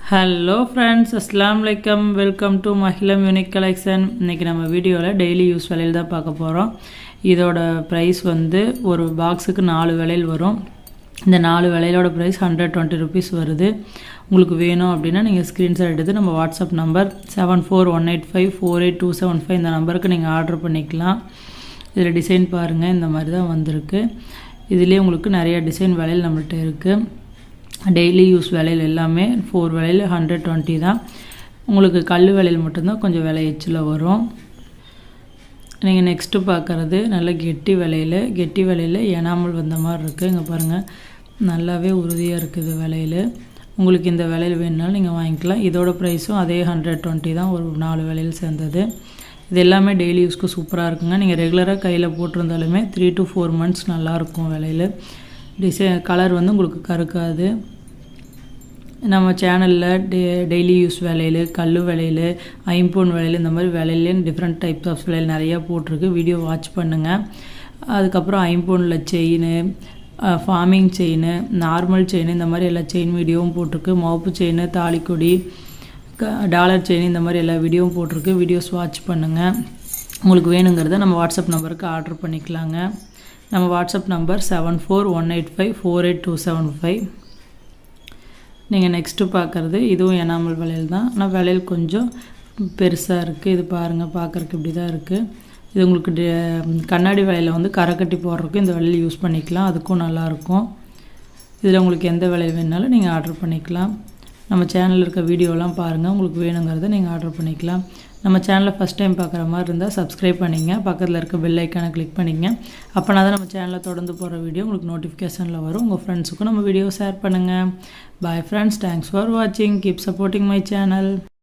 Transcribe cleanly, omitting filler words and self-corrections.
Hello friends, அஸ்ஸலாமு அலைக்கும். Welcome to Mahilam unique collection. இன்றைக்கி நம்ம வீடியோவில் டெய்லி யூஸ் விலையில் தான் பார்க்க போகிறோம். இதோட ப்ரைஸ் வந்து ஒரு பாக்ஸுக்கு 4 விலையில் வரும். இந்த 4 விலையிலோட ப்ரைஸ் 120 ருபீஸ் வருது. உங்களுக்கு வேணும் அப்படின்னா நீங்கள் ஸ்க்ரீன்ஷாட் எடுத்து நம்ம வாட்ஸ்அப் நம்பர் 7418548275 இந்த நம்பருக்கு நீங்கள் ஆர்டர் பண்ணிக்கலாம். இதில் டிசைன் பாருங்கள், இந்த மாதிரி தான் வந்திருக்கு. இதிலே உங்களுக்கு நிறைய டிசைன் விலையில் நம்மள்கிட்ட இருக்குது. டெய்லி யூஸ் விலையில் எல்லாமே 4 விலையில் 120 தான். உங்களுக்கு கல் விலையில் மட்டும்தான் கொஞ்சம் விலை எச்சில் வரும். நீங்கள் நெக்ஸ்ட்டு பார்க்குறது நல்ல கெட்டி விலையில் எனாமல் வந்த மாதிரி இருக்குது. இங்கே பாருங்கள், நல்லாவே உறுதியாக இருக்குது விலையில். உங்களுக்கு இந்த விலையில் வேணுனாலும் நீங்கள் வாங்கிக்கலாம். இதோட ப்ரைஸும் அதே 120 தான், ஒரு 4 விலையில் சேர்ந்தது. இது எல்லாமே டெய்லி யூஸ்க்கு சூப்பராக இருக்குங்க. நீங்கள் ரெகுலராக கையில் போட்டிருந்தாலுமே 3 to 4 months நல்லாயிருக்கும் விலையில். கலர் வந்து உங்களுக்கு கருக்காது. நம்ம சேனலில் டெய்லி யூஸ் விலையில், கல் விலையில், ஐம்பொன் விலையில், இந்த மாதிரி விலையிலே டிஃப்ரெண்ட் டைப்ஸ் ஆஃப் விலையில் நிறையா போட்டிருக்கு. வீடியோ வாட்ச் பண்ணுங்கள். அதுக்கப்புறம் ஐம்பொனில் chain, forming chain, normal chain, இந்த மாதிரி எல்லா செயின் வீடியோவும் போட்டிருக்கு. மவுப்பு செயின், தாலிக்கொடி, டாலர் செயின், இந்த மாதிரி எல்லா வீடியோவும் போட்டிருக்கு. வீடியோஸ் வாட்ச் பண்ணுங்கள். உங்களுக்கு வேணுங்கிறத நம்ம வாட்ஸ்அப் நம்பருக்கு ஆர்டர் பண்ணிக்கலாங்க. நம்ம வாட்ஸ்அப் நம்பர் 7418548275. நீங்கள் நெக்ஸ்ட்டு பார்க்குறது இதுவும் எனாமல் விலையில் தான், ஆனால் விலையில் கொஞ்சம் பெருசாக இருக்குது. இது பாருங்கள், பார்க்குறக்கு இப்படி தான் இருக்குது. இது உங்களுக்கு கண்ணாடி விலையில் வந்து கரை கட்டி போடுறதுக்கு இந்த விலையில் யூஸ் பண்ணிக்கலாம். அதுக்கும் நல்லாயிருக்கும். இதில் உங்களுக்கு எந்த விலையில் வேணுனாலும் நீங்கள் ஆர்டர் பண்ணிக்கலாம். நம்ம சேனலில் இருக்க வீடியோலாம் பாருங்கள். உங்களுக்கு வேணுங்கிறத நீங்கள் ஆர்டர் பண்ணிக்கலாம். நம்ம சேனலை ஃபஸ்ட் டைம் பார்க்குற மாதிரி இருந்தால் சப்ஸ்கிரைப் பண்ணிங்க. பக்கத்தில் இருக்க பெல் ஐக்கானை கிளிக் பண்ணிங்க. அப்போனா தான் நம்ம சேனலில் தொடர்ந்து போகிற வீடியோ உங்களுக்கு நோட்டிஃபிகேஷனில் வரும். உங்கள் ஃப்ரெண்ட்ஸுக்கும் நம்ம வீடியோ ஷேர் பண்ணுங்கள். பாய் ஃப்ரெண்ட்ஸ், தேங்க்ஸ் ஃபார் வாட்சிங். Keep supporting my channel.